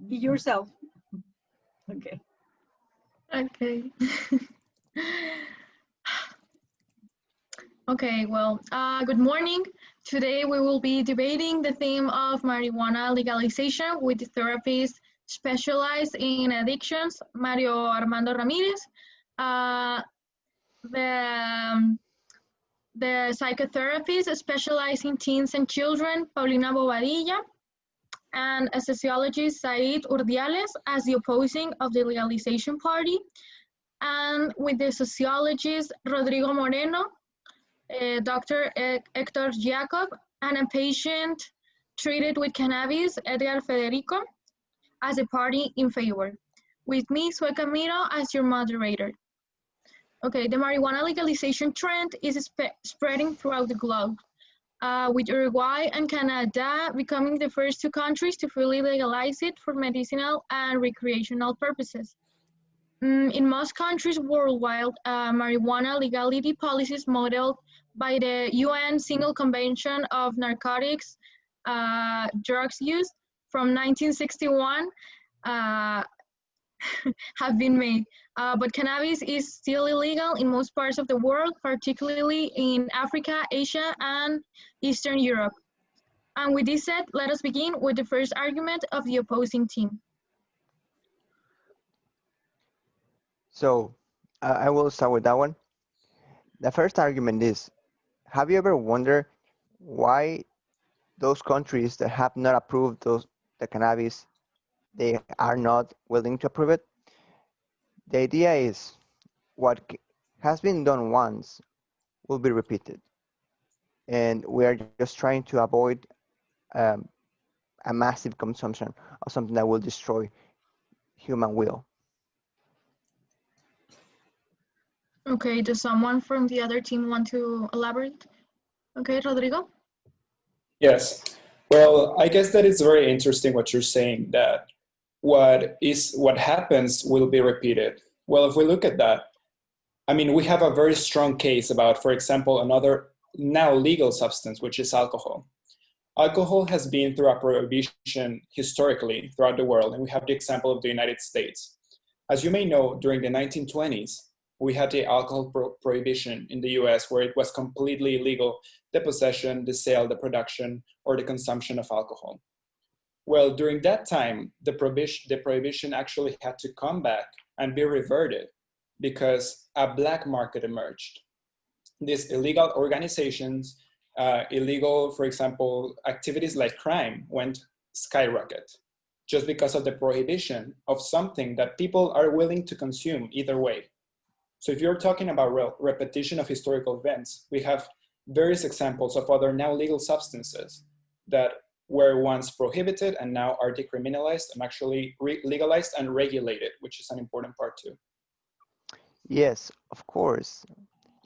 be yourself. Okay. Okay. Okay, well, good morning. Today we will be debating the theme of marijuana legalization with the therapist specialized in addictions, Mario Armando Ramirez, uh, the, the psychotherapist specialized in teens and children, Paulina Bobadilla, and a sociologist, Said Urdiales, as the opposing of the legalization party, and with the sociologist, Rodrigo Moreno, Dr. Hector Jacob, and a patient treated with cannabis, Edgar Federico, as a party in favor. With me, Sue Camilo, as your moderator. Okay, the marijuana legalization trend is spreading throughout the globe, with Uruguay and Canada becoming the first two countries to fully legalize it for medicinal and recreational purposes. In most countries worldwide, marijuana legality policies modeled by the UN Single Convention of Narcotics Drugs Use from 1961 have been made. But cannabis is still illegal in most parts of the world, particularly in Africa, Asia, and Eastern Europe. And with this said, let us begin with the first argument of the opposing team. So I will start with that one. The first argument is, have you ever wondered why those countries that have not approved the cannabis, they are not willing to approve it? The idea is what has been done once will be repeated. And we are just trying to avoid um, a massive consumption of something that will destroy human will. Okay, does someone from the other team want to elaborate? Okay, Rodrigo? Yes. Well, I guess that it's very interesting what you're saying, that what happens will be repeated. Well, if we look at that, I mean, we have a very strong case about, for example, another now legal substance, which is alcohol. Alcohol has been through a prohibition historically throughout the world, and we have the example of the United States. As you may know, during the 1920s, we had the alcohol prohibition in the US, where it was completely illegal, the possession, the sale, the production, or the consumption of alcohol. Well, during that time, the prohibition actually had to come back and be reverted because a black market emerged. These illegal organizations, illegal, for example, activities like crime went skyrocket just because of the prohibition of something that people are willing to consume either way. So if you're talking about repetition of historical events, we have various examples of other now legal substances that were once prohibited and now are decriminalized and actually legalized and regulated, which is an important part too. Yes, of course.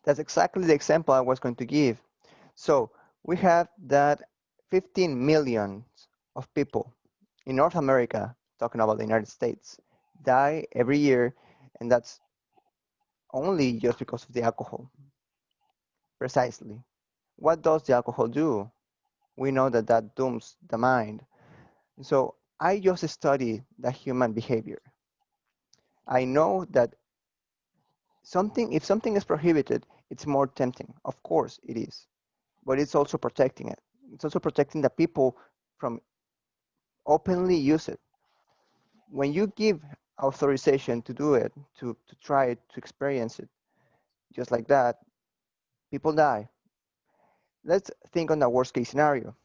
That's exactly the example I was going to give. So we have that 15 million of people in North America, talking about the United States, die every year, and that's only just because of the alcohol. Precisely. What does the alcohol do? We know that that dooms the mind. So I just study the human behavior. I know that if something is prohibited, it's more tempting. Of course it is, but it's also protecting it. It's also protecting the people from openly use it. When you give authorization to do it, to try it, to experience it, just like that, people die. Let's think on the worst case scenario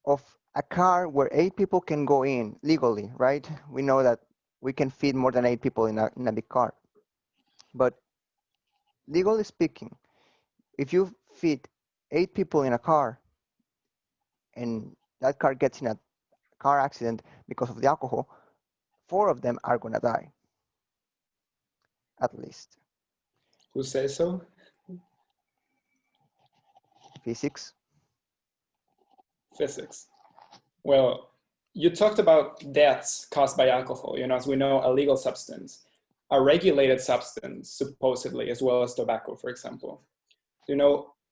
of a car where 8 people can go in legally, right? We know that we can fit more than 8 people in a big car. But legally speaking, if you fit 8 people in a car and that car gets in a car accident because of the alcohol, 4 of them are going to die, at least. Who says so? Physics. Physics. Well, you talked about deaths caused by alcohol, as we know, a legal substance, a regulated substance, supposedly, as well as tobacco, for example.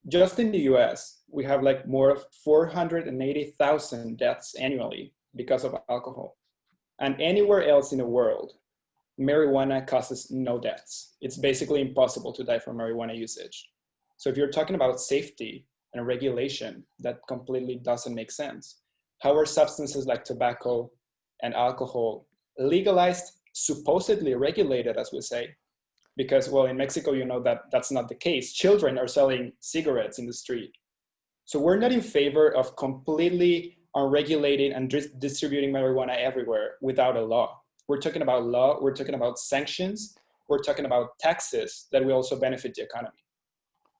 Just in the US, we have like more of 480,000 deaths annually because of alcohol. And anywhere else in the world, marijuana causes no deaths. It's basically impossible to die from marijuana usage. So if you're talking about safety and regulation, that completely doesn't make sense. How are substances like tobacco and alcohol legalized, supposedly regulated, as we say? Because, well, in Mexico, you know that that's not the case. Children are selling cigarettes in the street. So we're not in favor of completely unregulated and distributing marijuana everywhere without a law. We're talking about law, we're talking about sanctions, we're talking about taxes that will also benefit the economy.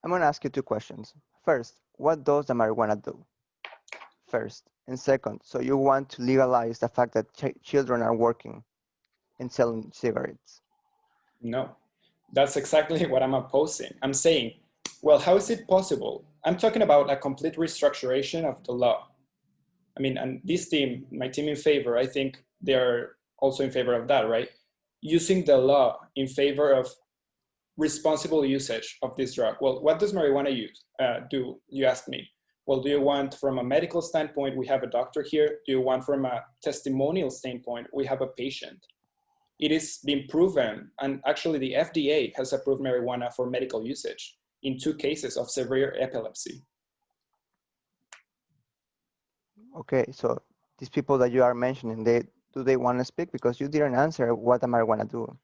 I'm going to ask you two questions. First, what does the marijuana do? First. And second, so you want to legalize the fact that children are working and selling cigarettes? No, that's exactly what I'm opposing. I'm saying, well, how is it possible? I'm talking about a complete restructuration of the law. I mean, and this team, my team in favor, I think they're also in favor of that, right? Using the law in favor of responsible usage of this drug. Well, what does marijuana do? You ask me. Well, do you want from a medical standpoint, we have a doctor here? Do you want from a testimonial standpoint, we have a patient? It is been proven, and actually the FDA has approved marijuana for medical usage in 2 cases of severe epilepsy. Okay, so these people that you are mentioning, do they want to speak? Because you didn't answer what the marijuana do.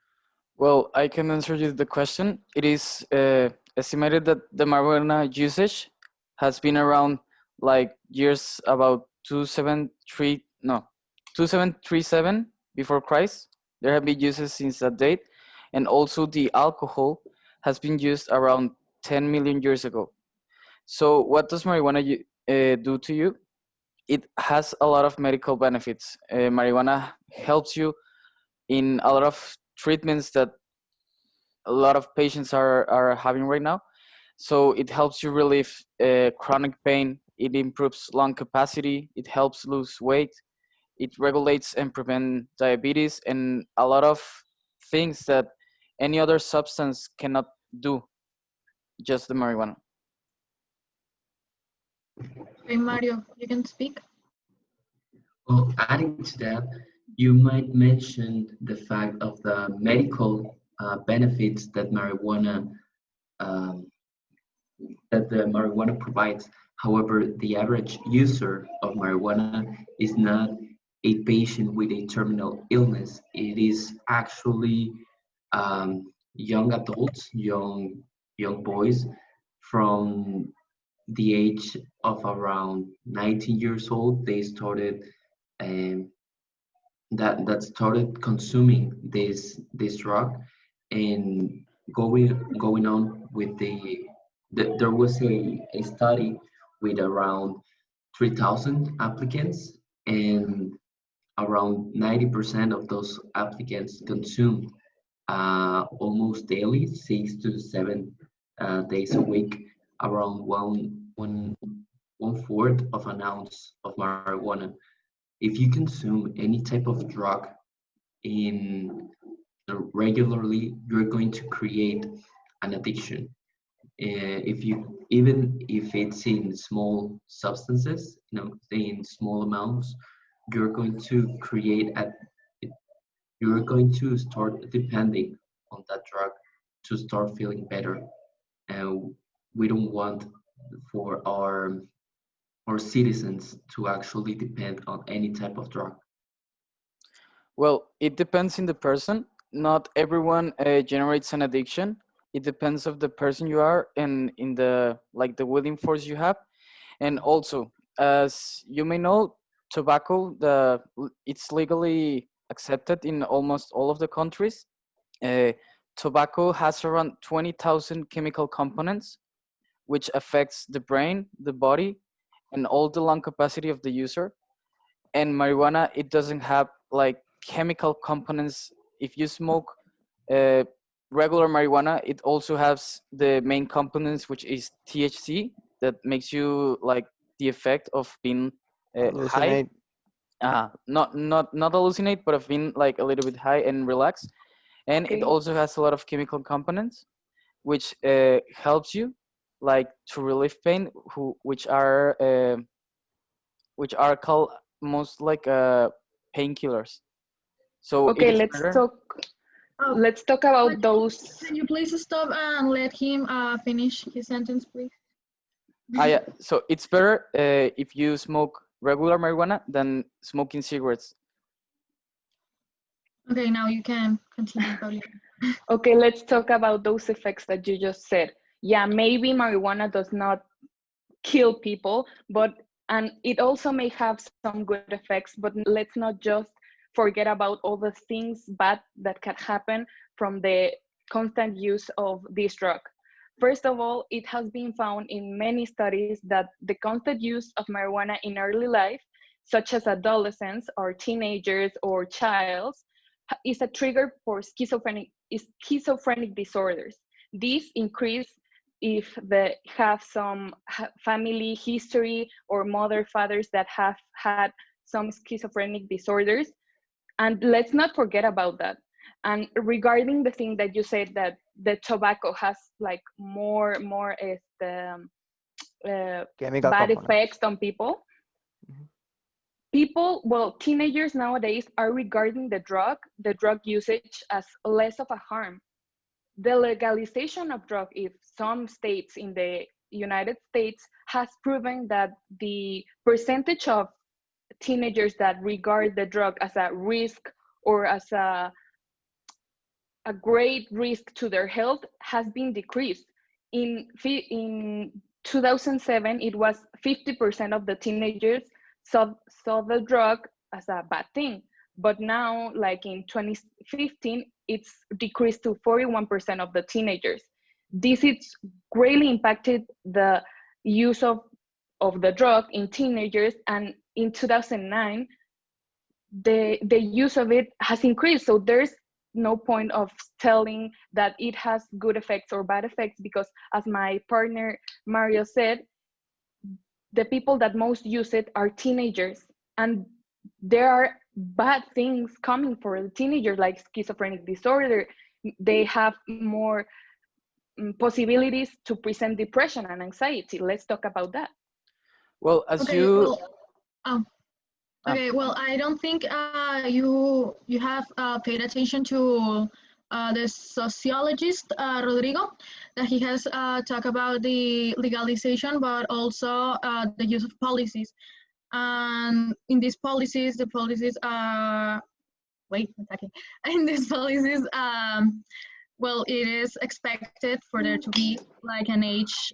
Well, I can answer you the question. It is estimated that the marijuana usage has been around like years about 2737 before Christ. There have been uses since that date, and also the alcohol has been used around 10 million years ago. So, what does marijuana do to you? It has a lot of medical benefits. Marijuana helps you in a lot of treatments that a lot of patients are having right now. So it helps you relieve chronic pain. It improves lung capacity. It helps lose weight. It regulates and prevents diabetes and a lot of things that any other substance cannot do. Just the marijuana. Okay, Mario, you can speak. Well, adding to that, you might mention the fact of the medical benefits that um, the marijuana provides. However, the average user of marijuana is not a patient with a terminal illness. It is actually young adults, young boys from the age of around 19 years old. They started um, that started consuming this drug, and going on with there was a study with around 3,000 applicants, and around 90% of those applicants consumed almost daily, 6 to 7 days a week, around one fourth of an ounce of marijuana. If you consume any type of drug in regularly, you're going to create an addiction. If you even if it's in small substances, in small amounts, you're going to create you're going to start depending on that drug to start feeling better. And we don't want for our citizens to actually depend on any type of drug. Well, it depends in the person. Not everyone generates an addiction. It depends of the person you are and in the the willing force you have. And also, as you may know, tobacco it's legally accepted in almost all of the countries. Uh, Tobacco has around 20,000 chemical components, which affects the brain, the body, and all the lung capacity of the user. And marijuana, it doesn't have chemical components. If you smoke uh, regular marijuana, it also has the main components, which is THC, that makes you the effect of being high. Hallucinate. Not hallucinate, but of being a little bit high and relaxed. And it Okay. also has a lot of chemical components, which helps you to relieve pain, which are called most painkillers. So Okay, it is let's better. talk. Oh, Let's talk about But those. can you please stop and let him finish his sentence, please? Yeah. So it's better if you smoke regular marijuana than smoking cigarettes. Okay, now you can continue, Paulina. Okay, let's talk about those effects that you just said. Yeah, maybe marijuana does not kill people, and it also may have some good effects, but let's not just forget about all the things bad that can happen from the constant use of this drug. First of all, it has been found in many studies that the constant use of marijuana in early life, such as adolescents or teenagers or childs, is a trigger for schizophrenic disorders. These increase if they have some family history or mother fathers that have had some schizophrenic disorders. And let's not forget about that. And regarding the thing that you said, that the tobacco has like more Chemical bad components. effects on people. People, well, teenagers nowadays are regarding the drug usage as less of a harm. The legalization of drug in some states in the United States has proven that the percentage of teenagers that regard the drug as a risk or as a great risk to their health has been decreased. In 2007, it was 50% of the teenagers saw the drug as a bad thing. But now, like in 2015, it's decreased to 41% of the teenagers. This has greatly impacted the use of the drug in teenagers, and in 2009, the use of it has increased. So there's no point of telling that it has good effects or bad effects, because as my partner Mario said, the people that most use it are teenagers, and there are bad things coming for the teenagers, like schizophrenic disorder. They have more possibilities to present depression and anxiety. Let's talk about that. Well, as Okay, you well, okay, well, I don't think you have paid attention to the sociologist Rodrigo, that he has talked about the legalization, but also the use of policies. And in these policies, the policies are, wait a second, in these policies, well, it is expected for there to be like an age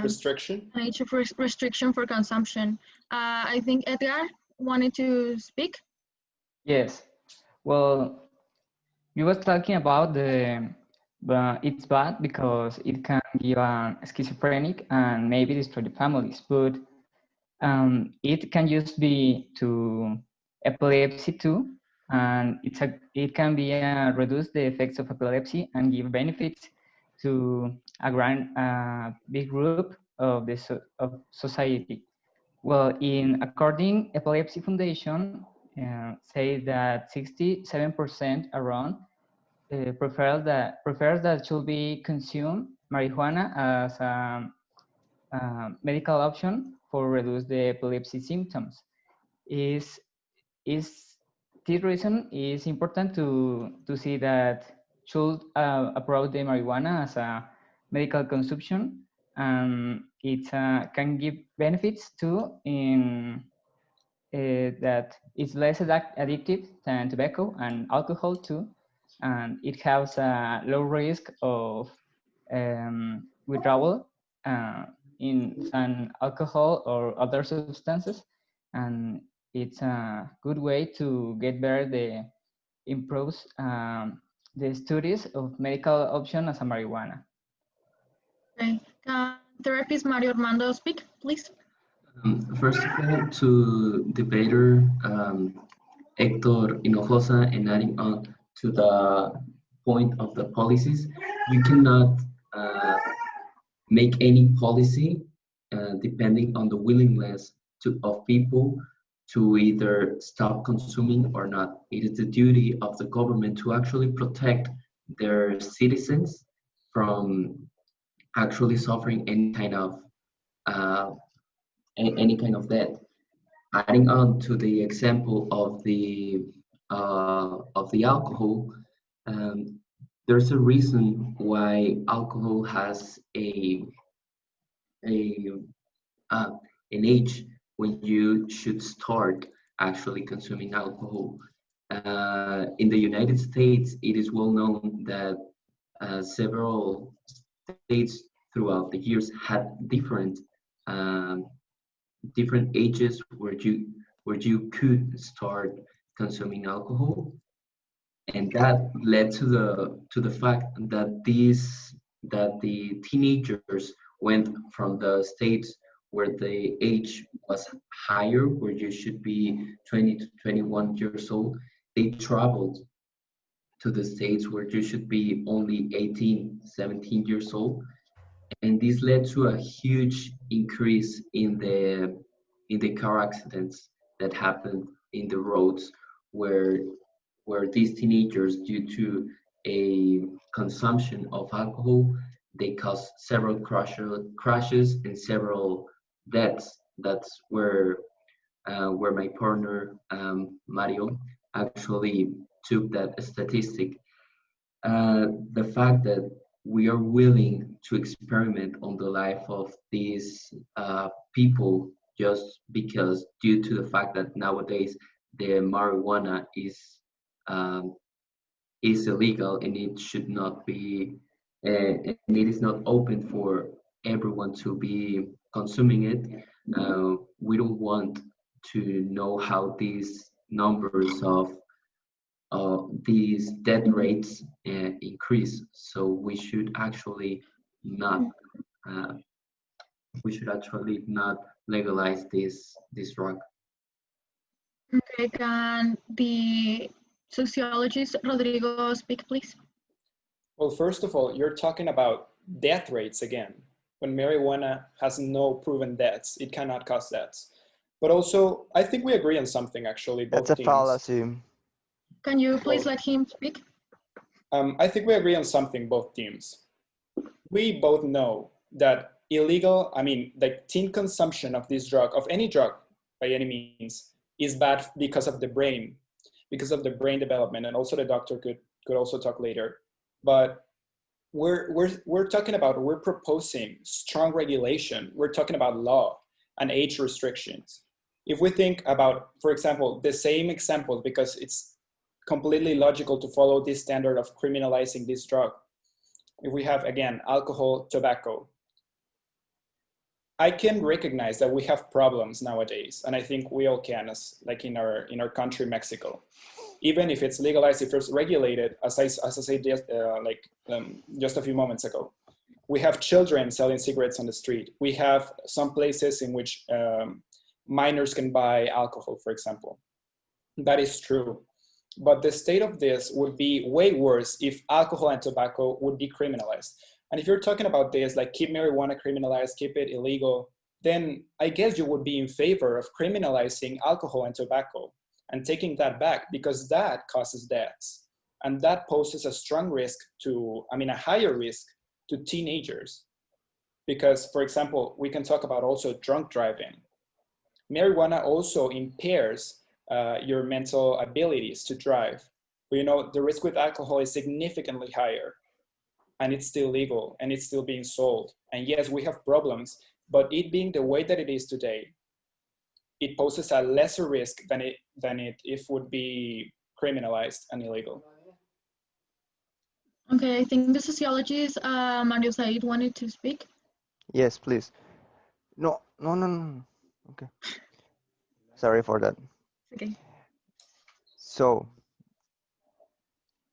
Restriction? an age of restriction for consumption. I think Edgar wanted to speak. Yes. Well, you was talking about it's bad because it can give a schizophrenic and maybe destroy the families, but it can just be to epilepsy too, and it can be reduce the effects of epilepsy and give benefits to a big group of of society. Well, according Epilepsy Foundation, say that 67% around prefers that should be consumed marijuana as a medical option for reduce the epilepsy symptoms. Is this reason is important to see that should approach the marijuana as a medical consumption, and it can give benefits too in that it's less addictive than tobacco and alcohol too, and it has a low risk of withdrawal in some alcohol or other substances, and it's a good way to get better improves the studies of medical option as a marijuana. Okay, therapist Mario Armando speak, please. First of all, to debater Hector Hinojosa, and adding on to the point of the policies, you cannot make any policy depending on the willingness of people to either stop consuming or not. It is the duty of the government to actually protect their citizens from actually suffering uh, any kind of death. adding on to the example of the alcohol, um, there's a reason why alcohol has a uh, an age when you should start actually consuming alcohol. In the United States, it is well known that several states throughout the years had um, different ages where you could start consuming alcohol, and that led to the fact that the teenagers went from the states where the age was higher, where you should be 20 to 21 years old. They traveled to the states where you should be only 18, 17 years old, and this led to a huge increase in the car accidents that happened in the roads, where these teenagers, due to a consumption of alcohol, they caused several crashes and several deaths. That's where my partner Mario actually took that statistic. The fact that we are willing to experiment on the life of these people just because, due to the fact that nowadays the marijuana um, is illegal and it should not be, and it is not open for everyone to be consuming it. We don't want to know how these numbers of these death rates increase. So we should actually not uh, legalize this drug. Okay, can the sociologist Rodrigo speak, please? Well, first of all, you're talking about death rates again. When marijuana has no proven deaths, it cannot cause deaths. But also, I think we agree on something, actually, both That's a teams. fallacy. Can you please let him speak? I think we agree on something, both teams. We both know that like teen consumption of this drug, of any drug by any means, is bad because of the brain development, and also the doctor could also talk later. But we're proposing strong regulation. We're talking about law and age restrictions. If we think about, for example, the same examples, because it's completely logical to follow this standard of criminalizing this drug. If we have, again, alcohol, tobacco, I can recognize that we have problems nowadays, and I think we all can, as like in our country, Mexico. Even if it's legalized, if it's regulated, as I said just a few moments ago, we have children selling cigarettes on the street. We have some places in which minors can buy alcohol, for example. That is true. But the state of this would be way worse if alcohol and tobacco would be criminalized. And if you're talking about this, like keep marijuana criminalized, keep it illegal, then I guess you would be in favor of criminalizing alcohol and tobacco and taking that back, because that causes deaths. And that poses a strong risk a higher risk to teenagers. Because, for example, we can talk about also drunk driving. Marijuana also impairs your mental abilities to drive. But the risk with alcohol is significantly higher, and it's still legal and it's still being sold. And yes, we have problems, but it being the way that it is today, it poses a lesser risk than it if would be criminalized and illegal. Okay, I think the sociologist Mario Said wanted to speak. Yes, please. No. Okay. Sorry for that. Okay. So,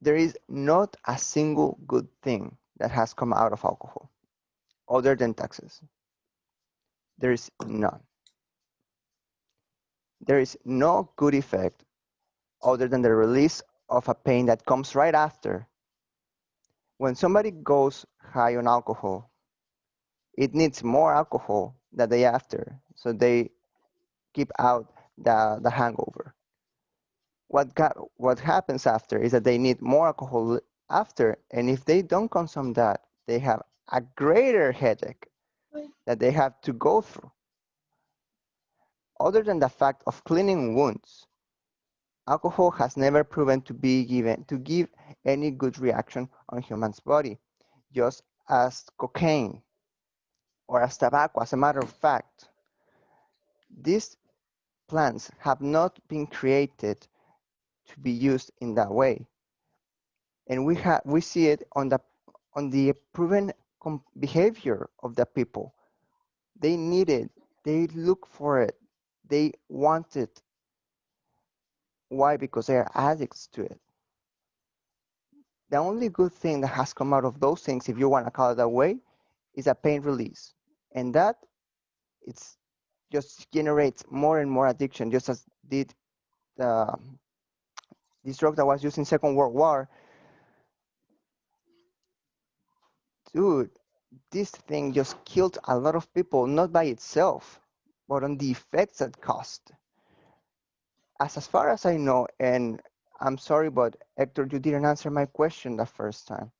there is not a single good thing that has come out of alcohol other than taxes. There is none. There is no good effect other than the release of a pain that comes right after. When somebody goes high on alcohol, it needs more alcohol the day after, so they keep out the hangover. What happens after is that they need more alcohol after, and if they don't consume that, they have a greater headache that they have to go through. Other than the fact of cleaning wounds, alcohol has never proven to give any good reaction on human's body, just as cocaine or as tobacco. As a matter of fact, these plants have not been created to be used in that way, and we see it on the proven behavior of the people. They need it, they look for it, they want it. Why? Because they are addicts to it. The only good thing that has come out of those things, if you want to call it that way, is a pain release, and that it's just generates more and more addiction, just as did the this drug that was used in Second World War. Dude, this thing just killed a lot of people, not by itself, but on the effects it caused. As far as I know, and I'm sorry, but Hector, you didn't answer my question the first time.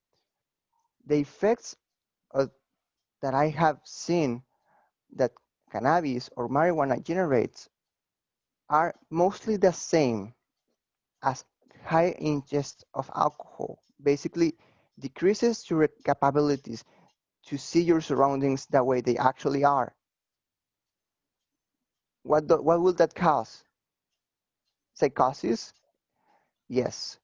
The effects that I have seen that cannabis or marijuana generates are mostly the same as high ingest of alcohol. Basically, decreases your capabilities to see your surroundings the way they actually are. What will that cause? Psychosis? Yes.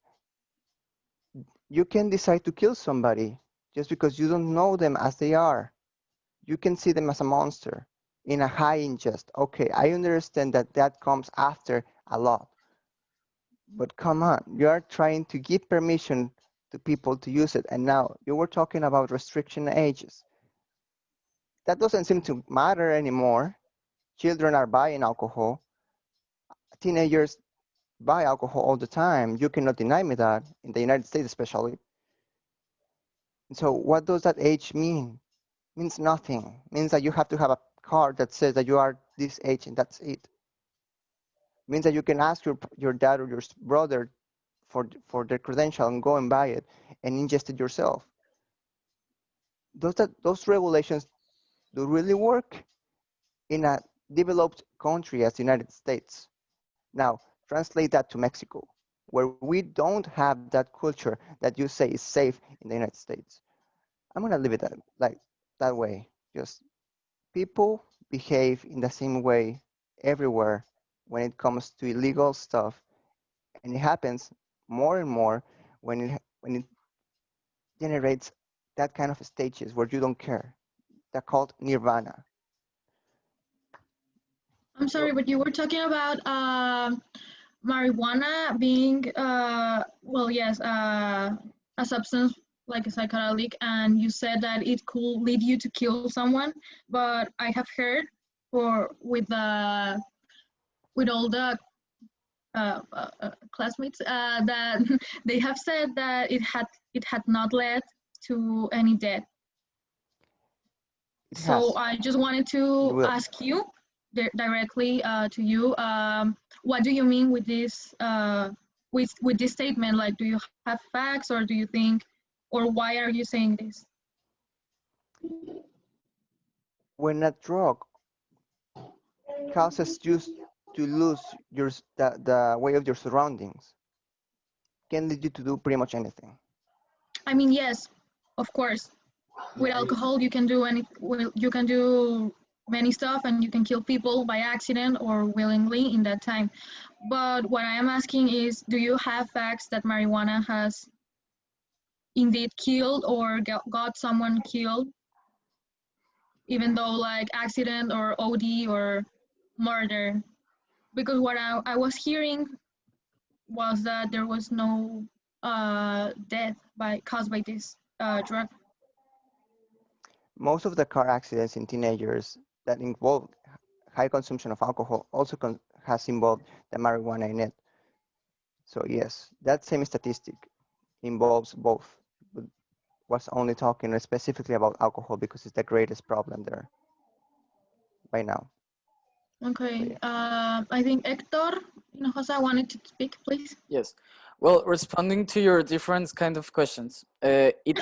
You can decide to kill somebody just because you don't know them as they are. You can see them as a monster in a high ingest. Okay, I understand that that comes after a lot. But come on, you are trying to give permission to people to use it. And now you were talking about restriction ages. That doesn't seem to matter anymore. Children are buying alcohol. Teenagers buy alcohol all the time. You cannot deny me that, in the United States especially. So what does that age mean? It means nothing. It means that you have to have a card that says that you are this age and that's it. It means that you can ask your dad or your brother for their credential and go and buy it and ingest it yourself. Those regulations do really work in a developed country as the United States. Now, translate that to Mexico, where we don't have that culture that you say is safe in the United States. I'm gonna leave it that way. Just people behave in the same way everywhere when it comes to illegal stuff, and it happens more and more when it generates that kind of stages where you don't care. They're called nirvana. I'm sorry, but you were talking about marijuana being, well, yes, a substance like a psychedelic, and you said that it could lead you to kill someone. But I have heard, with all the classmates, that they have said that it had not led to any death. It So has. I just wanted It to will. ask you directly to you, what do you mean with this with this statement? Like, do you have facts, or do you think, or why are you saying this? When a drug causes you to lose the way of your surroundings, can lead you to do pretty much anything. I mean, yes, of course. With alcohol, you can do you can do many stuff, and you can kill people by accident or willingly in that time. But what I am asking is, do you have facts that marijuana has indeed killed or got someone killed, even though like accident or OD or murder? Because what I was hearing was that there was no death caused by this drug. Most of the car accidents in teenagers that involve high consumption of alcohol also has involved the marijuana in it. So yes, that same statistic involves both, but was only talking specifically about alcohol because it's the greatest problem there by now. Okay, So yeah. I think Hector Hinojosa wanted to speak, please. Yes. Well, responding to your different kind of questions, it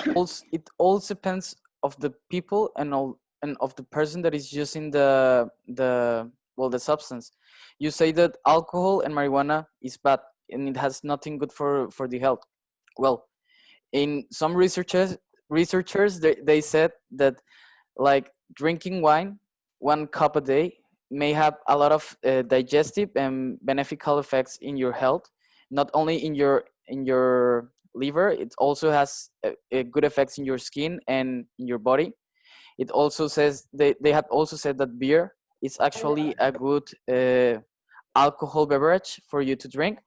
all depends of the people and of the person that is using the well, the substance. You say that alcohol and marijuana is bad and it has nothing good for the health. Well, in some researchers they said that like drinking wine 1 cup a day may have a lot of digestive and beneficial effects in your health, not only in your liver. It also has a good effects in your skin and in your body. It also says they have also said that beer is actually a good alcohol beverage for you to drink,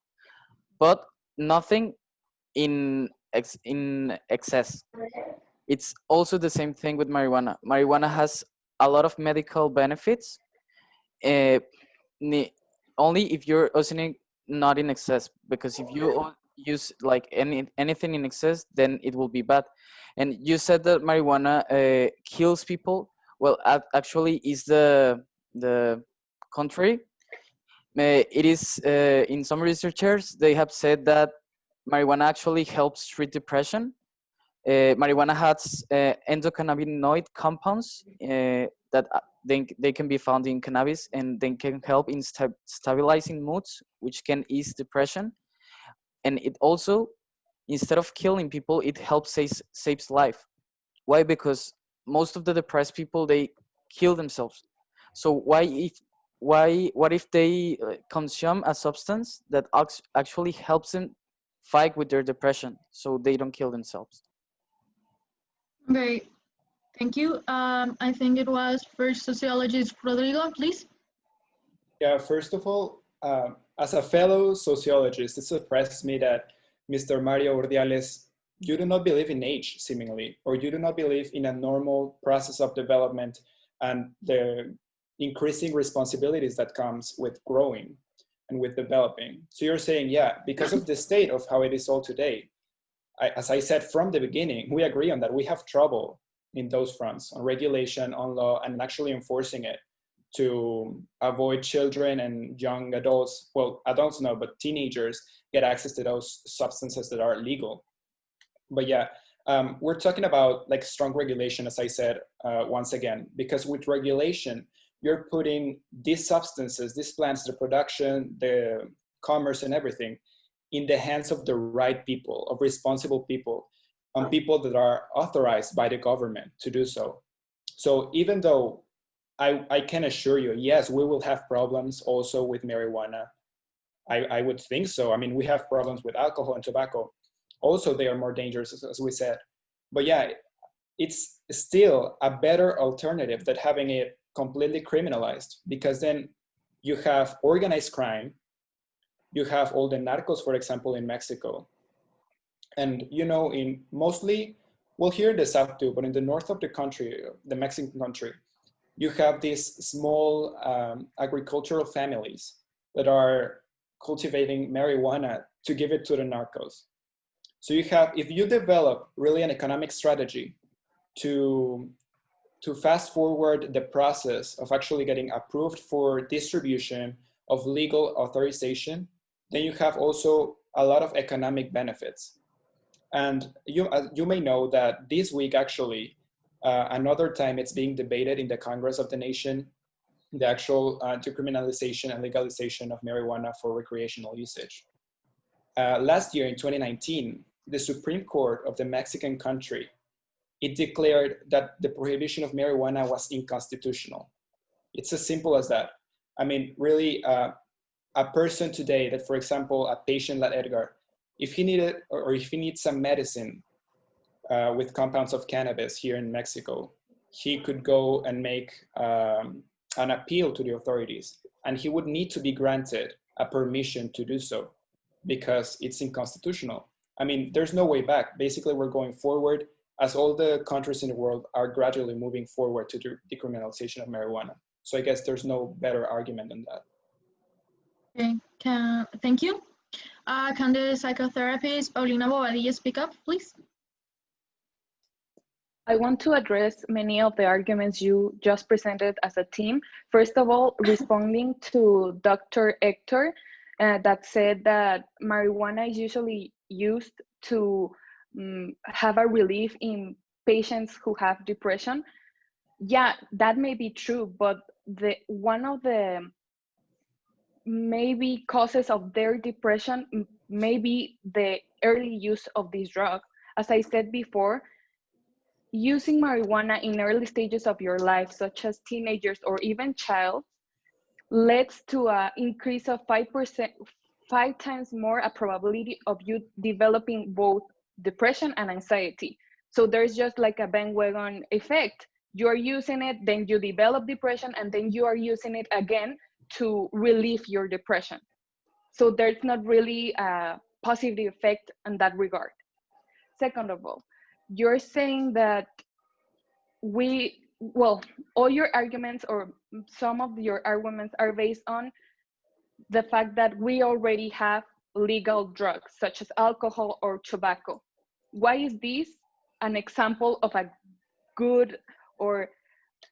but nothing in excess. It's also the same thing with marijuana. Marijuana has a lot of medical benefits, uh, only if you're using it not in excess. Because if you use like anything in excess, then it will be bad. And you said that marijuana kills people. Well, actually, is the contrary. It is in some researchers they have said that marijuana actually helps treat depression. Marijuana has endocannabinoid compounds that they can be found in cannabis, and they can help in stabilizing moods, which can ease depression. And it also, instead of killing people, it helps saves life. Why? Because most of the depressed people, they kill themselves. So what if they consume a substance that actually helps them fight with their depression, so they don't kill themselves? Okay, thank you. I think it was first sociologist Rodrigo, please. Yeah, first of all, as a fellow sociologist, it surprises me that Mr. Mario Urdiales, you do not believe in age, seemingly, or you do not believe in a normal process of development and the increasing responsibilities that comes with growing and with developing. So you're saying, yeah, because of the state of how it is all today, as I said from the beginning, we agree on that. We have trouble in those fronts, on regulation, on law, and actually enforcing it to avoid children and young adults, well, adults no, but teenagers get access to those substances that are legal. But yeah, we're talking about like strong regulation, as I said, once again, because with regulation, you're putting these substances, these plants, the production, the commerce and everything in the hands of the right people, of responsible people, on people that are authorized by the government to do so. So even though I can assure you, yes, we will have problems also with marijuana. I would think so. I mean, we have problems with alcohol and tobacco. Also, they are more dangerous, as we said. But yeah, it's still a better alternative than having it completely criminalized, because then you have organized crime, you have all the narcos, for example, in Mexico. And, you know, in mostly, well, here in the South too, but in the north of the country, the Mexican country, you have these small agricultural families that are cultivating marijuana to give it to the narcos. So you have, if you develop really an economic strategy to fast forward the process of actually getting approved for distribution of legal authorization, then you have also a lot of economic benefits. And you may know that this week, actually, another time it's being debated in the Congress of the nation, the actual decriminalization and legalization of marijuana for recreational usage. Last year in 2019, the Supreme Court of the Mexican country, it declared that the prohibition of marijuana was unconstitutional. It's as simple as that. I mean, really, a person today that, for example, a patient like Edgar, if he needed, or if he needs some medicine with compounds of cannabis here in Mexico, he could go and make an appeal to the authorities, and he would need to be granted a permission to do so because it's unconstitutional. I mean, there's no way back. Basically, we're going forward as all the countries in the world are gradually moving forward to the decriminalization of marijuana. So I guess there's no better argument than that. Okay, thank you. Can the psychotherapist Paulina Bobadilla speak up, please? I want to address many of the arguments you just presented as a team. First of all, responding to Dr. Hector, that said that marijuana is usually used to have a relief in patients who have depression. Yeah, that may be true, but one of the maybe causes of their depression may be the early use of this drug. As I said before, using marijuana in early stages of your life, such as teenagers or even child, leads to an increase of 5%, 5 times more a probability of you developing both depression and anxiety. So there's just like a bandwagon effect. You're using it, then you develop depression, and then you are using it again to relieve your depression. So there's not really a positive effect in that regard. Second of all, you're saying that all your arguments or some of your arguments are based on the fact that we already have legal drugs such as alcohol or tobacco. Why is this an example of a good or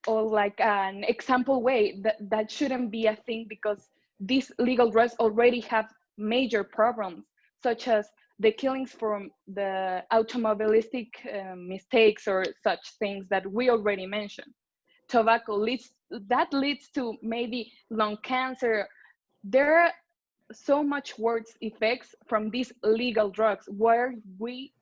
like an example way? That shouldn't be a thing, because these legal drugs already have major problems, such as the killings from the automobilistic mistakes or such things that we already mentioned. Tobacco leads to maybe lung cancer. There are so much worse effects from these legal drugs. Why are we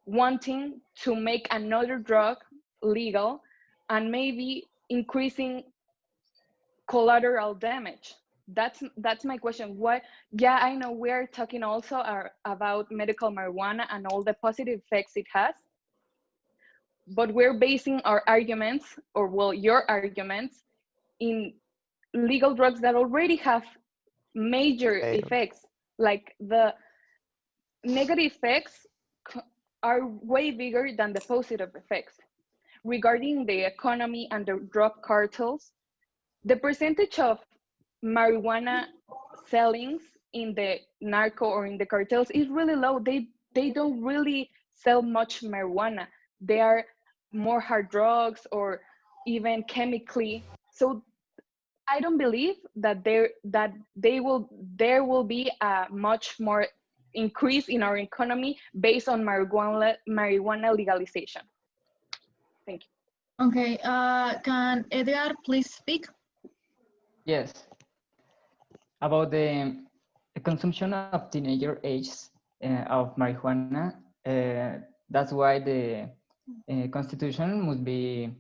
wanting to make another drug legal and maybe increasing collateral damage? That's my question. What? Yeah, I know we are talking also about medical marijuana and all the positive effects it has, but we're basing our arguments, or your arguments, in legal drugs that already have major effects. Like the negative effects are way bigger than the positive effects. Regarding the economy and the drug cartels, the percentage of marijuana sellings in the narco or in the cartels is really low. They don't really sell much marijuana. They are more hard drugs or even chemically. So I don't believe that there will be a much more increase in our economy based on marijuana legalization. Thank you. Okay, can Edgar please speak? Yes. About the consumption of teenager ages of marijuana, that's why the constitution must be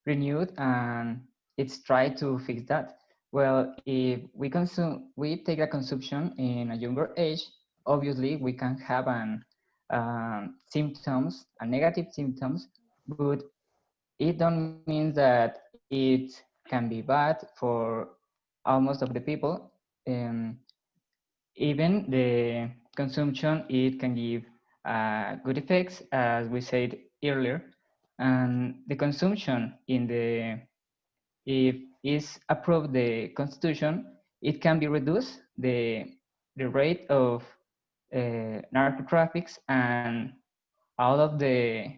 renewed, and it's try to fix that. Well, if we take a consumption in a younger age, obviously we can have symptoms, negative symptoms, but it don't mean that it can be bad for almost of the people. Even the consumption, it can give good effects, as we said earlier. And the consumption if is approved the constitution, it can be reduced the rate of narco traffics and all of the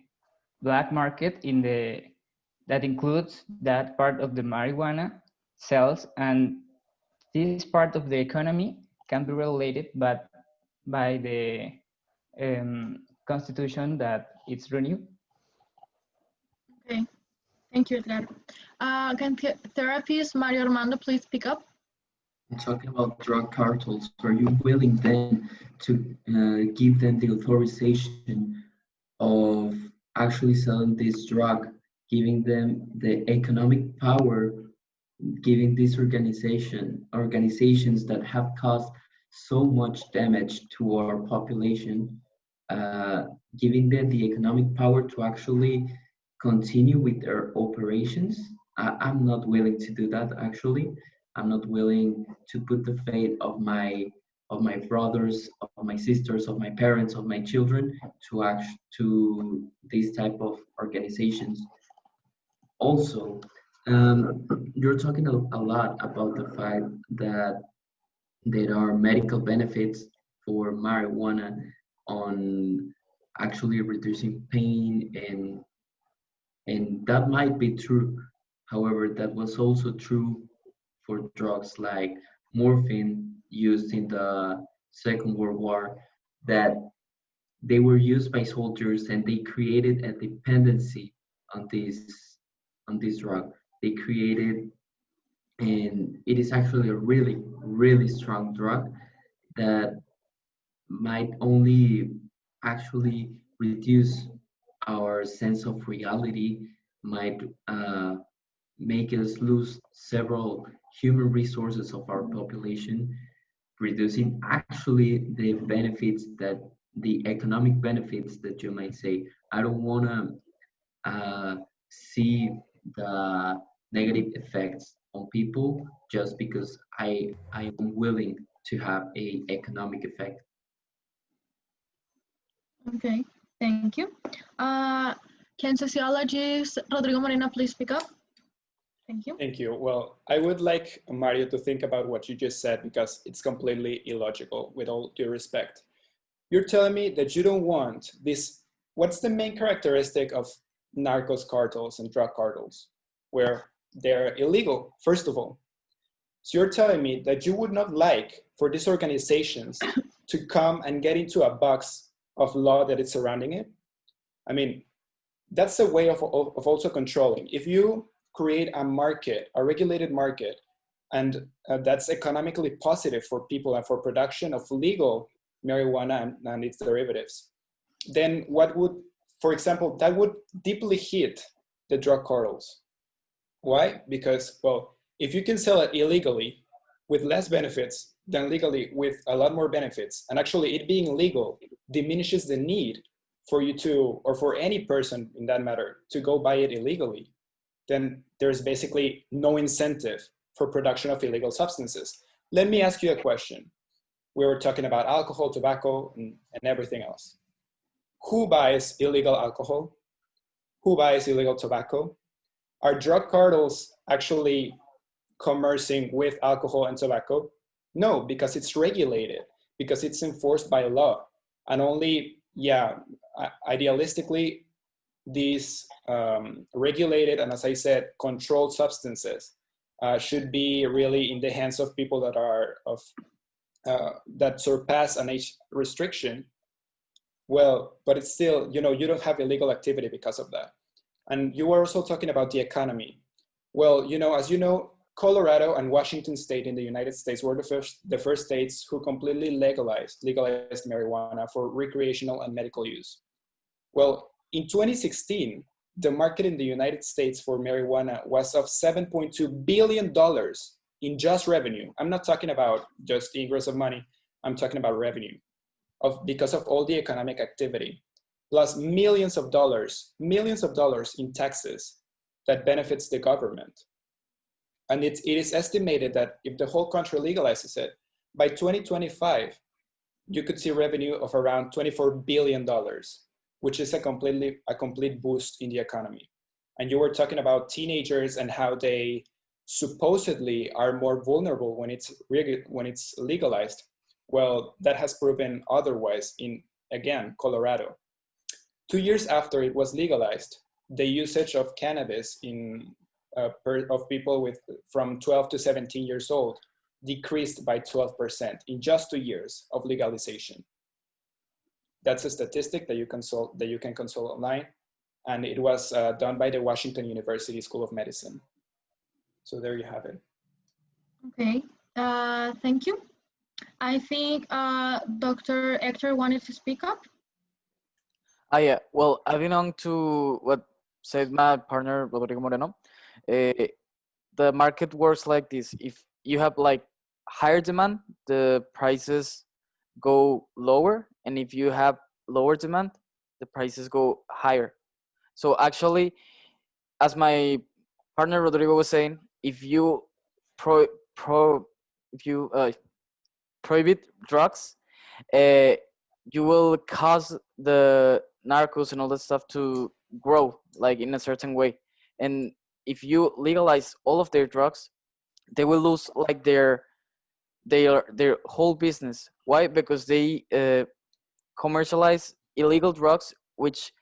black market that includes that part of the marijuana sales, and this part of the economy can be regulated but by the constitution that it's renewed. Okay, thank you, Edgar. Can therapist Mario Armando please pick up? Talking about drug cartels, are you willing then to give them the authorization of actually selling this drug, giving them the economic power, giving these organizations that have caused so much damage to our population, giving them the economic power to actually continue with their operations? I'm not willing to do that, actually. I'm not willing to put the fate of my brothers, of my sisters, of my parents, of my children to these type of organizations. Also, you're talking a lot about the fact that there are medical benefits for marijuana on actually reducing pain, and that might be true. However, that was also true for drugs like morphine used in the Second World War, that they were used by soldiers and they created a dependency on this drug. They created and it is actually a really, really strong drug that might only actually reduce our sense of reality, might make us lose several human resources of our population, reducing actually the benefits that the economic benefits that you might say. I don't want to see the negative effects on people just because I am willing to have a economic effect. Okay, thank you. Can sociologist Rodrigo Moreno please speak up? Thank you. Thank you. Well, I would like Mario to think about what you just said because it's completely illogical, with all due respect. You're telling me that you don't want this. What's the main characteristic of narcos cartels and drug cartels? Where they're illegal, first of all. So you're telling me that you would not like for these organizations to come and get into a box of law that is surrounding it? I mean, that's a way of also controlling. If you create a market, a regulated market, and that's economically positive for people and for production of legal marijuana and its derivatives, then what would, for example, that would deeply hit the drug cartels. Why? Because, well, if you can sell it illegally with less benefits than legally with a lot more benefits, and actually it being legal diminishes the need for you to, or for any person in that matter, to go buy it illegally, then there's basically no incentive for production of illegal substances. Let me ask you a question. We were talking about alcohol, tobacco, and everything else. Who buys illegal alcohol? Who buys illegal tobacco? Are drug cartels actually commercing with alcohol and tobacco? No, because it's regulated, because it's enforced by law. And only, yeah, idealistically, these regulated and, as I said, controlled substances should be really in the hands of people that are of that surpass an age restriction. Well, but it's still, you know, you don't have illegal activity because of that. And you were also talking about the economy. Well, you know, as you know, Colorado and Washington State in the United States were the first states who completely legalized marijuana for recreational and medical use. Well, in 2016, the market in the United States for marijuana was of $7.2 billion in just revenue. I'm not talking about just the ingress of money. I'm talking about revenue because of all the economic activity, plus millions of dollars in taxes that benefits the government. And it is estimated that if the whole country legalizes it, by 2025, you could see revenue of around $24 billion, which is a complete boost in the economy. And you were talking about teenagers and how they supposedly are more vulnerable when it's legalized. Well, that has proven otherwise in, again, Colorado. 2 years after it was legalized, the usage of cannabis of people from 12 to 17 years old decreased by 12% in just 2 years of legalization. That's a statistic that you can consult online, and it was done by the Washington University School of Medicine. So there you have it. Okay, thank you. I think Dr. Hector wanted to speak up. Yeah, well, adding on to what said my partner Rodrigo Moreno, the market works like this. If you have like higher demand, the prices go lower, and if you have lower demand, the prices go higher. So actually, as my partner Rodrigo was saying, if you prohibit drugs, uh, you will cause the narcos and all that stuff to grow like in a certain way. And if you legalize all of their drugs, they will lose like their whole business. Why? Because they commercialize illegal drugs, which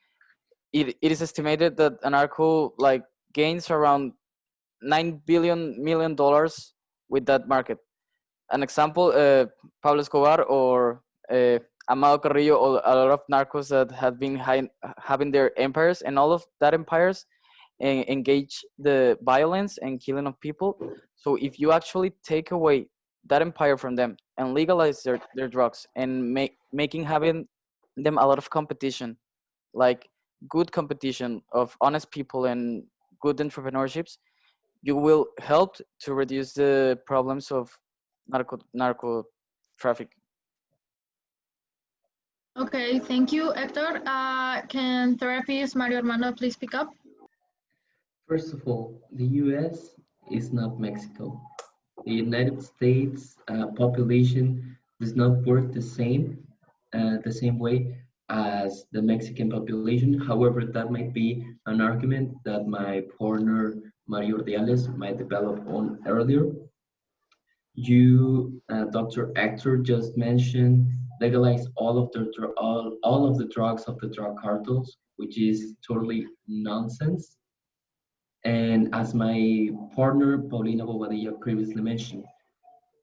it is estimated that a narco like gains around $9 billion with that market. An example, Pablo Escobar or Amado Carrillo, or a lot of narcos that have been having their empires, and all of that empires engage the violence and killing of people. So if you actually take away that empire from them and legalize their drugs and making having them a lot of competition, like good competition of honest people and good entrepreneurships, you will help to reduce the problems of narco traffic. Okay, thank you, Hector. Can therapist Mario Armando please speak up? First of all, the US is not Mexico. The United States population does not work the same way as the Mexican population. However, that might be an argument that my partner Mario Ordiales might develop on earlier. You, Dr. Hector, just mentioned legalize all of the drugs of the drug cartels, which is totally nonsense. And as my partner Paulina Bobadilla previously mentioned,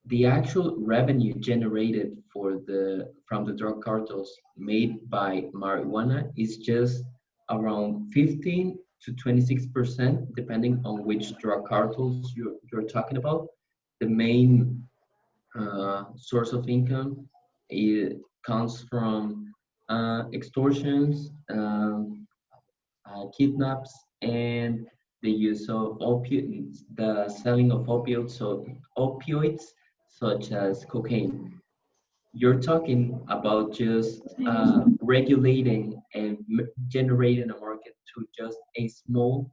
the actual revenue generated from the drug cartels made by marijuana is just around 15 to 26%, depending on which drug cartels you're talking about. The main source of income it comes from extortions, kidnaps, and the use of opioids, the selling of opioids such as cocaine. You're talking about just regulating and generating a market to just a small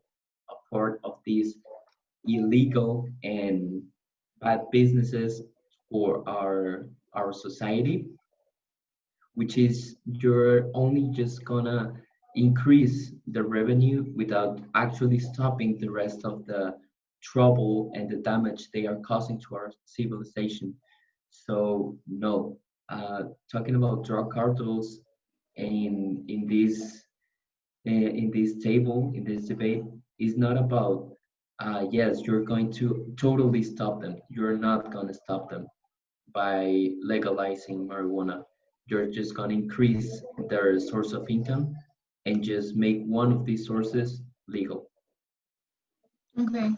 part of these illegal and bad businesses for our society, which is you're only just gonna increase the revenue without actually stopping the rest of the trouble and the damage they are causing to our civilization. So no, talking about drug cartels in this table, in this debate, is not about yes, you're going to totally stop them. You're not going to stop them by legalizing marijuana. You're just going to increase their source of income and just make one of these sources legal. Okay.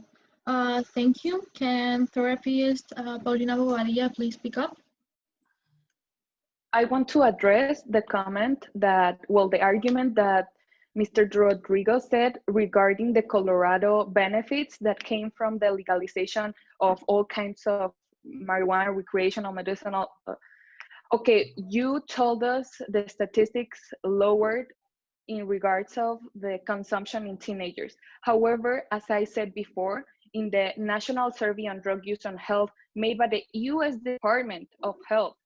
Thank you. Can therapist Paulina Bobadilla please speak up? I want to address the comment that, well, the argument that Mr. Rodrigo said regarding the Colorado benefits that came from the legalization of all kinds of marijuana, recreational, medicinal. Okay, you told us the statistics lowered in regards of the consumption in teenagers. However, as I said before, in the National Survey on Drug Use and Health made by the US Department of Health,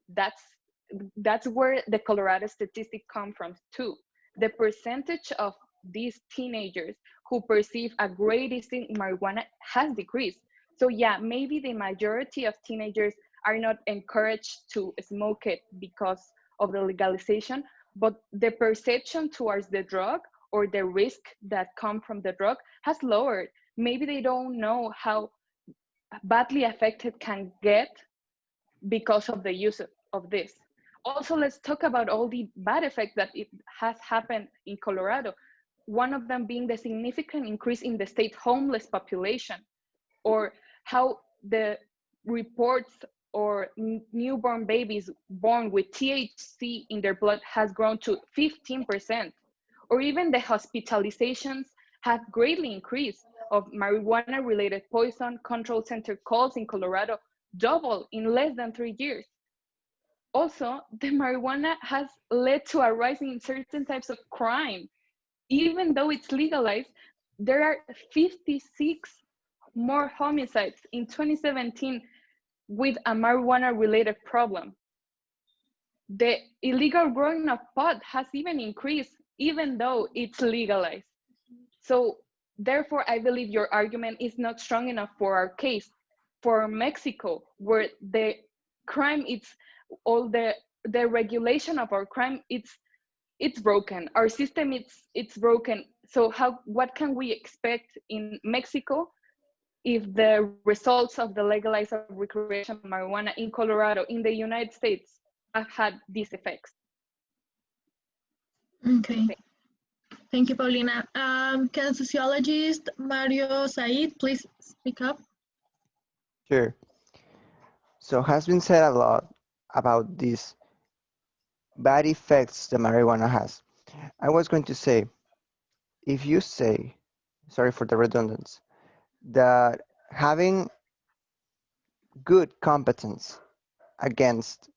that's where the Colorado statistic come from too. The percentage of these teenagers who perceive a great instinct in marijuana has decreased. So yeah, maybe the majority of teenagers are not encouraged to smoke it because of the legalization, but the perception towards the drug or the risk that come from the drug has lowered. Maybe they don't know how badly affected can get because of the use of this. Also, let's talk about all the bad effects that it has happened in Colorado. One of them being the significant increase in the state homeless population, or how the reports or newborn babies born with THC in their blood has grown to 15%, or even the hospitalizations have greatly increased of marijuana related poison control center calls in Colorado double in less than 3 years. Also, the marijuana has led to a rise in certain types of crime. Even though it's legalized, there are 56 more homicides in 2017 with a marijuana related problem. The illegal growing of pot has even increased, even though it's legalized. So therefore, I believe your argument is not strong enough for our case. For Mexico, where the crime, it's all the regulation of our crime, it's broken. Our system, it's broken. So what can we expect in Mexico if the results of the legalization of recreational marijuana in Colorado, in the United States, have had these effects? Okay. Thank you, Paulina. Can sociologist Mario Said please speak up? Sure. So has been said a lot about these bad effects that marijuana has. I was going to say, if you say, sorry for the redundancy, that having good competence against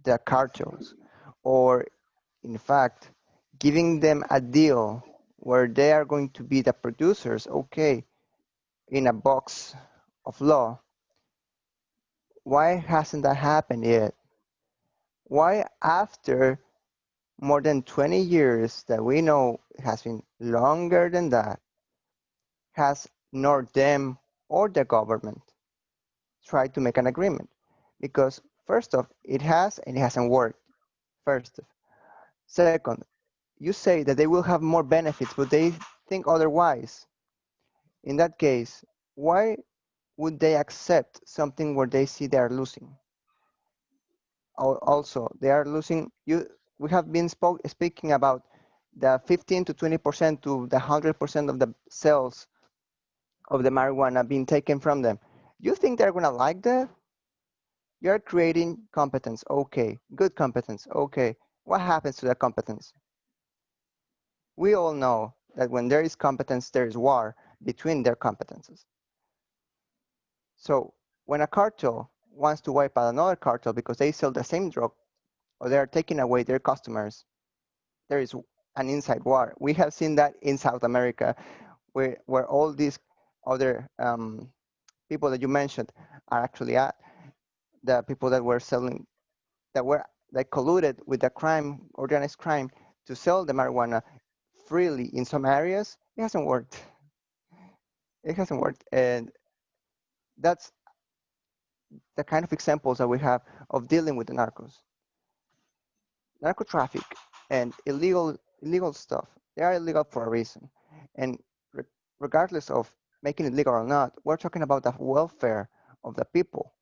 the cartels, or in fact, giving them a deal where they are going to be the producers, okay, in a box of law, why hasn't that happened yet? Why, after more than 20 years that we know it has been longer than that, has nor them or the government tried to make an agreement? Because first off, it has and it hasn't worked. First. Second, you say that they will have more benefits, but they think otherwise. In that case, why would they accept something where they see they are losing? Also, they are losing. We have been speaking about the 15 to 20% to the 100% of the sales of the marijuana being taken from them. You think they're gonna like that? You're creating competence, okay, good competence, okay. What happens to that competence? We all know that when there is competence, there is war between their competences. So when a cartel wants to wipe out another cartel because they sell the same drug or they are taking away their customers, there is an inside war. We have seen that in South America, where all these other people that you mentioned are actually at, the people that were selling, that colluded with the crime, organized crime, to sell the marijuana freely in some areas. It hasn't worked. It hasn't worked, and that's the kind of examples that we have of dealing with the narco traffic and illegal stuff. They are illegal for a reason, and regardless of making it legal or not, we're talking about the welfare of the people.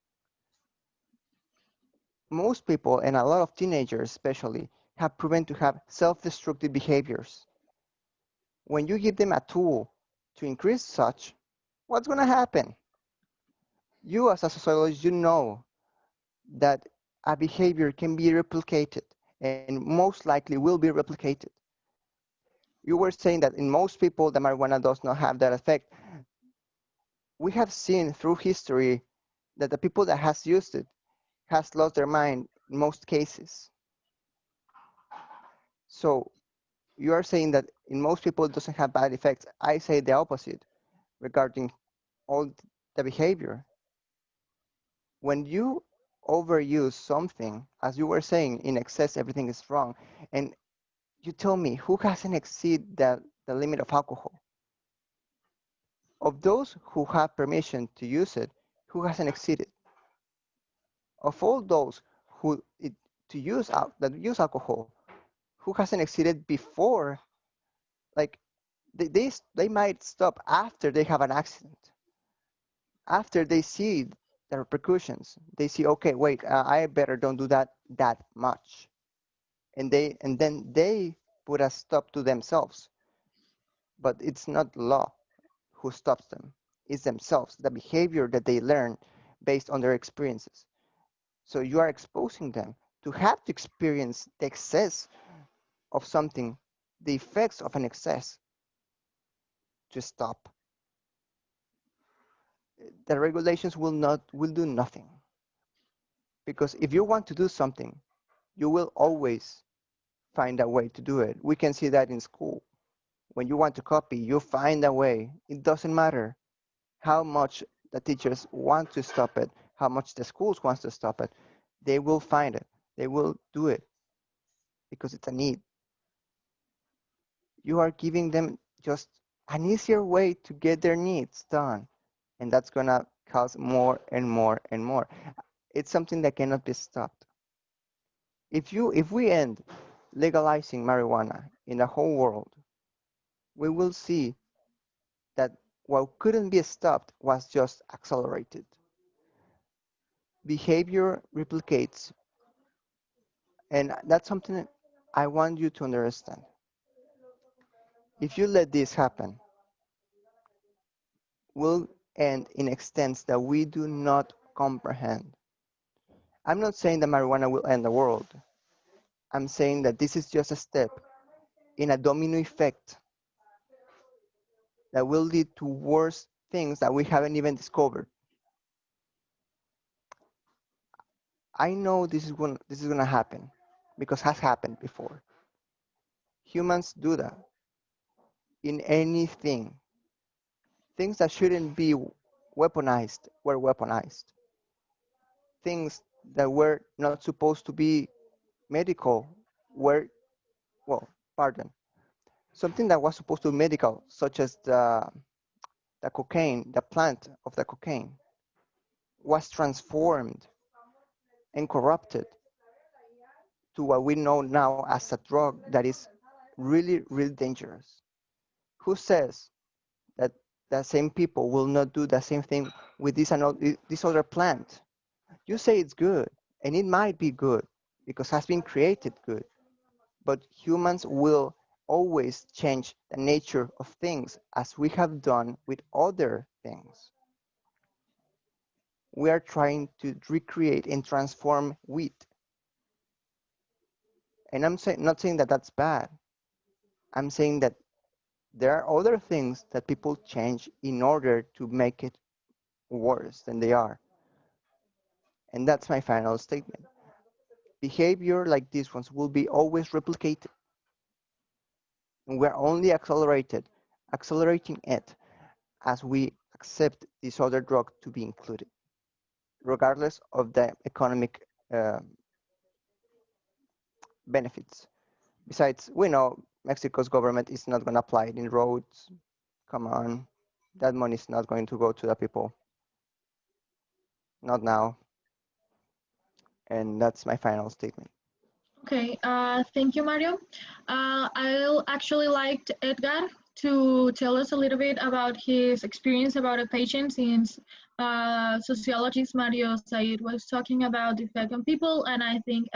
Most people, and a lot of teenagers especially, have proven to have self-destructive behaviors. When you give them a tool to increase such, what's going to happen? You, as a sociologist, you know that a behavior can be replicated and most likely will be replicated. You were saying that in most people, the marijuana does not have that effect. We have seen through history that the people that has used it has lost their mind in most cases. So you are saying that in most people it doesn't have bad effects. I say the opposite regarding all the behavior. When you overuse something, as you were saying, in excess, everything is wrong. And you tell me, who hasn't exceeded the limit of alcohol? Of those who have permission to use it, who hasn't exceeded? Of all those who that use alcohol, who hasn't exceeded before? Like they might stop after they have an accident, after they see the repercussions. They see, okay, wait, I better don't do that much, and then they put a stop to themselves. But it's not law who stops them, it's themselves, the behavior that they learn based on their experiences. So you are exposing them to have to experience the excess of something, the effects of an excess, to stop. The regulations will do nothing, because if you want to do something, you will always find a way to do it. We can see that in school. When you want to copy, you find a way. It doesn't matter how much the teachers want to stop it, how much the schools want to stop it. They will find it. They will do it because it's a need. You are giving them just an easier way to get their needs done, and that's gonna cause more and more and more. It's something that cannot be stopped. If we end legalizing marijuana in the whole world, we will see that what couldn't be stopped was just accelerated. Behavior replicates, and that's something I want you to understand. if you let this happen, will end in extents that we do not comprehend. I'm not saying that marijuana will end the world. I'm saying that this is just a step in a domino effect that will lead to worse things that we haven't even discovered. I know this is gonna happen because it has happened before. Humans do that in anything. Things that shouldn't be weaponized were weaponized. Things that were not supposed to be medical were, well, pardon. Something that was supposed to be medical, such as the cocaine, the plant of the cocaine, was transformed and corrupted to what we know now as a drug that is really, really dangerous. Who says that the same people will not do the same thing with this other plant? You say it's good, and it might be good because it has been created good, but humans will always change the nature of things as we have done with other things. We are trying to recreate and transform wheat. And not saying that that's bad. I'm saying that there are other things that people change in order to make it worse than they are. And that's my final statement. Behavior like these ones will be always replicated. And we're only accelerating it as we accept this other drug to be included, regardless of the economic benefits. Besides, we know Mexico's government is not going to apply it in roads. Come on, that money is not going to go to the people. Not now. And that's my final statement. Okay, thank you, Mario. I'll actually like Edgar to tell us a little bit about his experience about a patient, since sociologist Mario Said was talking about the effect on people, and I think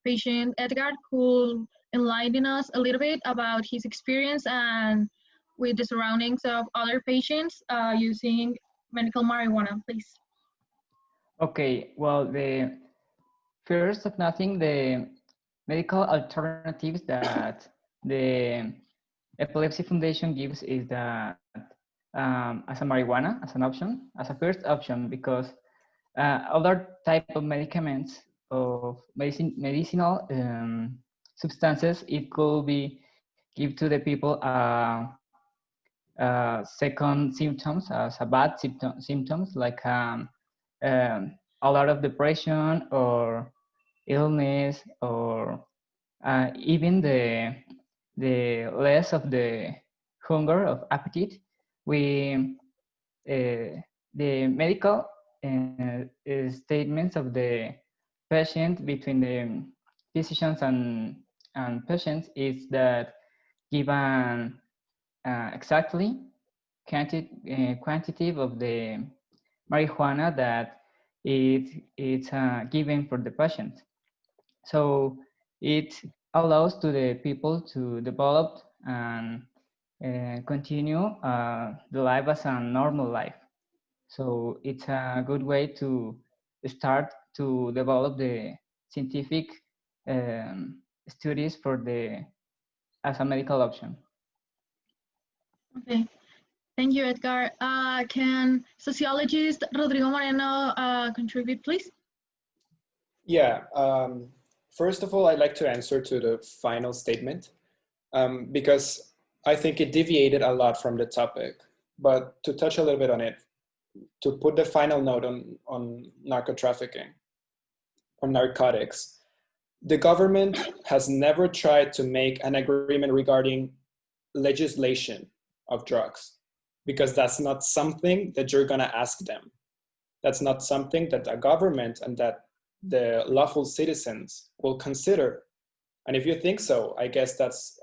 patient Edgar could enlighten us a little bit about his experience and with the surroundings of other patients using medical marijuana, please. Okay, well, the first of nothing, the medical alternatives that the Epilepsy Foundation gives is that as a marijuana, as an option, as a first option, because other type of medicaments of medicinal substances, it could be give to the people second symptoms, as a bad symptoms like a lot of depression or illness, or even the less of the hunger of appetite. We the medical statements of the patient between the physicians and patients is that given exactly quantitative of the marijuana that it's given for the patient. So it allows to the people to develop and continue the life as a normal life. So it's a good way to start to develop the scientific studies for the as a medical option. Okay. Thank you, Edgar. Can sociologist Rodrigo Moreno contribute, please? Yeah. First of all, I'd like to answer to the final statement because I think it deviated a lot from the topic. But to touch a little bit on it, to put the final note on narco trafficking, on narcotics, the government has never tried to make an agreement regarding legislation of drugs, because that's not something that you're going to ask them. That's not something that the government and that the lawful citizens will consider. And if you think so, I guess that's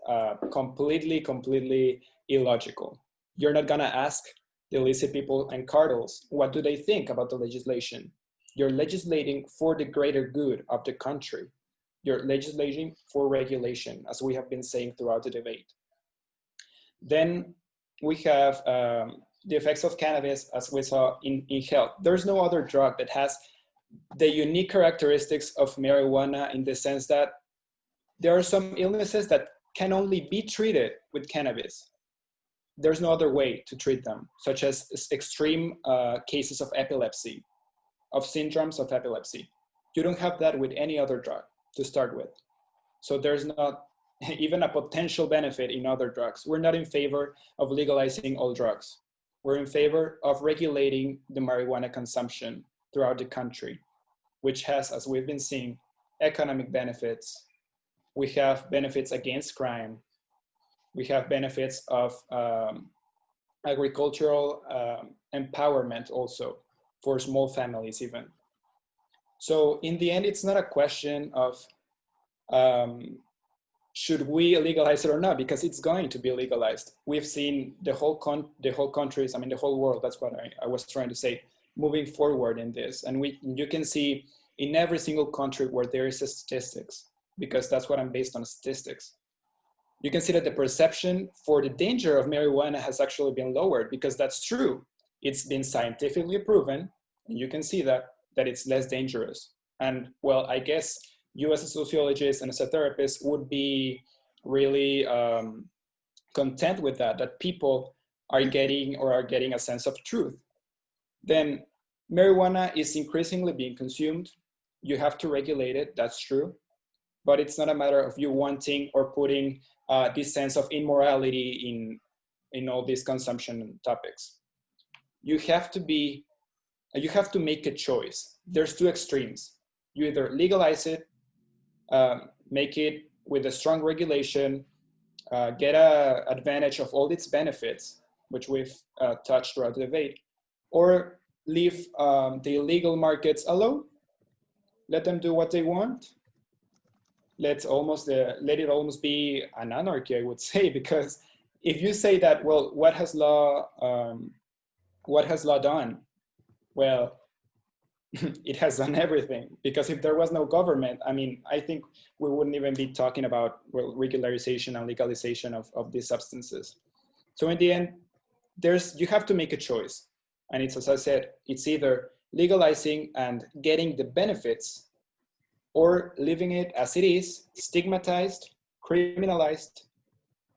completely illogical. You're not going to ask the illicit people and cartels what do they think about the legislation. You're legislating for the greater good of the country. You're legislating for regulation, as we have been saying throughout the debate. Then we have the effects of cannabis, as we saw in health. There's no other drug that has the unique characteristics of marijuana, in the sense that there are some illnesses that can only be treated with cannabis. There's no other way to treat them, such as extreme cases of epilepsy, of syndromes of epilepsy. You don't have that with any other drug to start with. So there's not even a potential benefit in other drugs. We're not in favor of legalizing all drugs. We're in favor of regulating the marijuana consumption throughout the country, which has, as we've been seeing, economic benefits. We have benefits against crime. We have benefits of agricultural empowerment also for small families even. So in the end, it's not a question of should we legalize it or not, because it's going to be legalized. We've seen the whole countries, I mean, the whole world, that's what I was trying to say, moving forward in this. And you can see in every single country where there is a statistics, because that's what I'm based on, statistics. You can see that the perception for the danger of marijuana has actually been lowered, because that's true. It's been scientifically proven, and you can see that it's less dangerous. And well, I guess you as a sociologist and as a therapist would be really content with that people are getting a sense of truth. Then marijuana is increasingly being consumed. You have to regulate it, that's true. But it's not a matter of you wanting or putting this sense of immorality in all these consumption topics. You have to make a choice. There's two extremes. You either legalize it, make it with a strong regulation, get an advantage of all its benefits, which we've touched throughout the debate, or leave the illegal markets alone, let them do what they want. Let it almost be an anarchy, I would say, because if you say that, well, what has law done? Well, it has done everything, because if there was no government, I mean, I think we wouldn't even be talking about, well, regularization and legalization of these substances. So in the end, you have to make a choice. And it's, as I said, it's either legalizing and getting the benefits, or leaving it as it is, stigmatized, criminalized,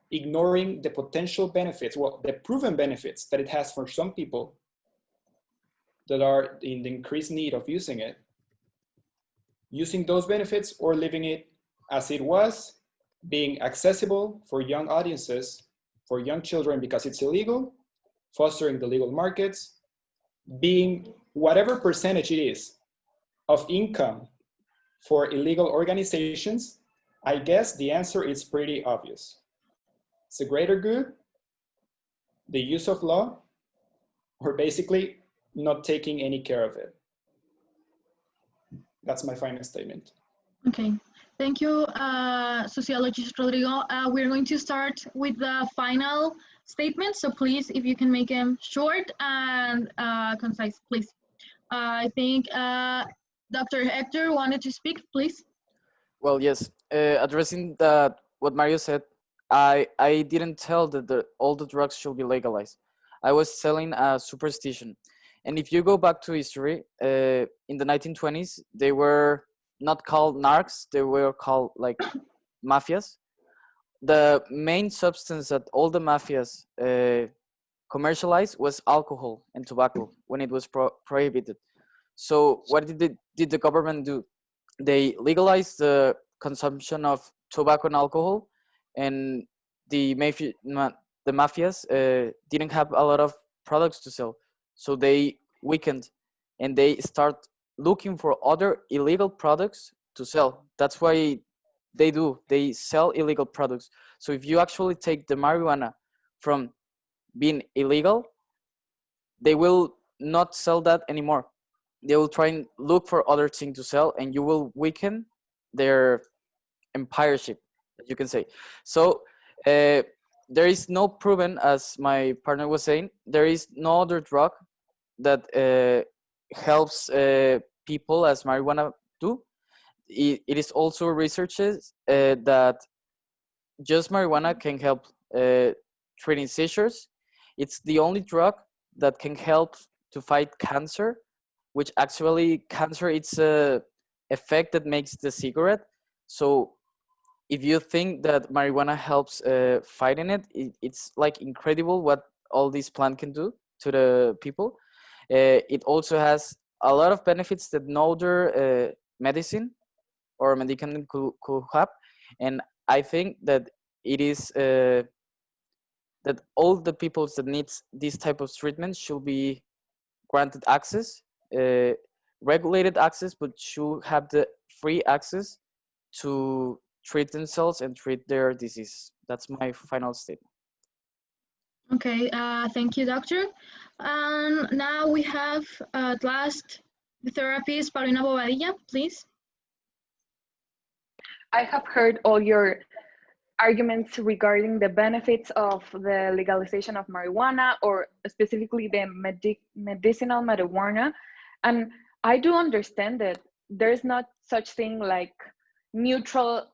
ignoring the potential benefits, well, the proven benefits that it has for some people that are in the increased need of using it, using those benefits, or leaving it as it was, being accessible for young audiences, for young children, because it's illegal, fostering the legal markets, being whatever percentage it is of income for illegal organizations. I guess the answer is pretty obvious. It's a greater good, the use of law, or basically not taking any care of it. That's my final statement. Okay, thank you, sociologist Rodrigo. We're going to start with the final statement, so please, if you can make them short and concise, please. I think Dr. Hector wanted to speak, please. Well, yes, addressing what Mario said, I didn't tell that all the drugs should be legalized. I was telling a superstition. And if you go back to history, in the 1920s, they were not called narcs, they were called like mafias. The main substance that all the mafias commercialized was alcohol and tobacco when it was prohibited. So what did the government do? They legalized the consumption of tobacco and alcohol, and the mafias didn't have a lot of products to sell. So they weakened, and they start looking for other illegal products to sell. That's why they sell illegal products. So if you actually take the marijuana from being illegal, they will not sell that anymore. They will try and look for other things to sell, and you will weaken their empireship, you can say. So there is no proven, as my partner was saying, there is no other drug that helps people as marijuana do. It is also researches that just marijuana can help treating seizures. It's the only drug that can help to fight cancer, which actually cancer, it's a effect that makes the cigarette. So if you think that marijuana helps fighting it, it's like incredible what all this plant can do to the people. It also has a lot of benefits that no other medicine or medicament could have. And I think that it is that all the people that needs this type of treatment should be granted access, regulated access, but should have the free access to treat themselves and treat their disease. That's my final statement. Okay, thank you, doctor. And now we have at last the therapist Paulina Bobadilla, please. I have heard all your arguments regarding the benefits of the legalization of marijuana, or specifically the medicinal marijuana. And I do understand that there's not such thing like neutral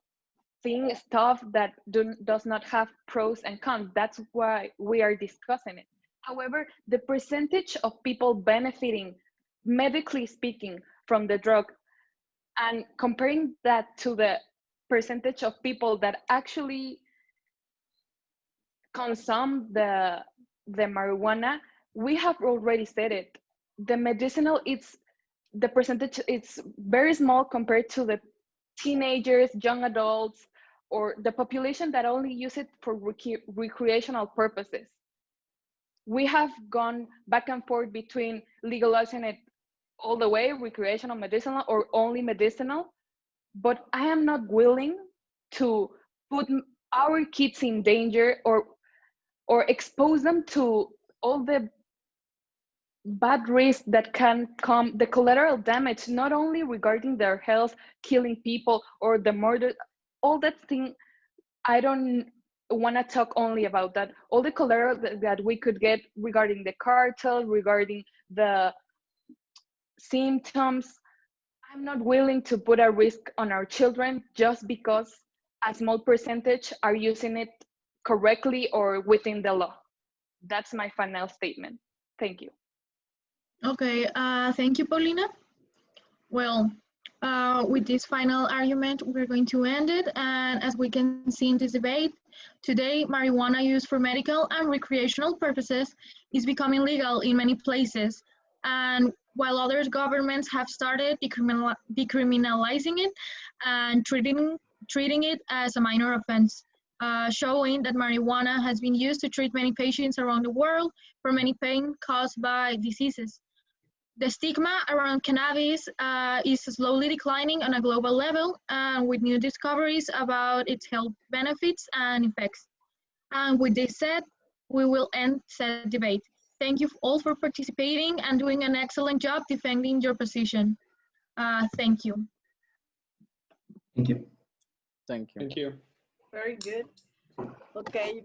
stuff that does not have pros and cons. That's why we are discussing it. However, the percentage of people benefiting, medically speaking, from the drug, and comparing that to the percentage of people that actually consume the marijuana, we have already said it. The medicinal, the percentage, it's very small compared to the teenagers, young adults, or the population that only use it for recreational purposes. We have gone back and forth between legalizing it all the way, recreational, medicinal, or only medicinal, but I am not willing to put our kids in danger or expose them to all the bad risks that can come, the collateral damage, not only regarding their health, killing people, or the murder, all that thing. I don't want to talk only about that. All the collateral that we could get regarding the cartel, regarding the symptoms, I'm not willing to put a risk on our children just because a small percentage are using it correctly or within the law. That's my final statement. Thank you. Okay, thank you, Paulina. Well, with this final argument, we're going to end it. And as we can see in this debate, today, marijuana used for medical and recreational purposes is becoming legal in many places. And while other governments have started decriminalizing it and treating it as a minor offense, showing that marijuana has been used to treat many patients around the world for many pain caused by diseases. The stigma around cannabis is slowly declining on a global level, and with new discoveries about its health benefits and effects. And with this said, we will end said debate. Thank you all for participating and doing an excellent job defending your position. Thank you. Thank you. Thank you. Thank you. Very good. Okay.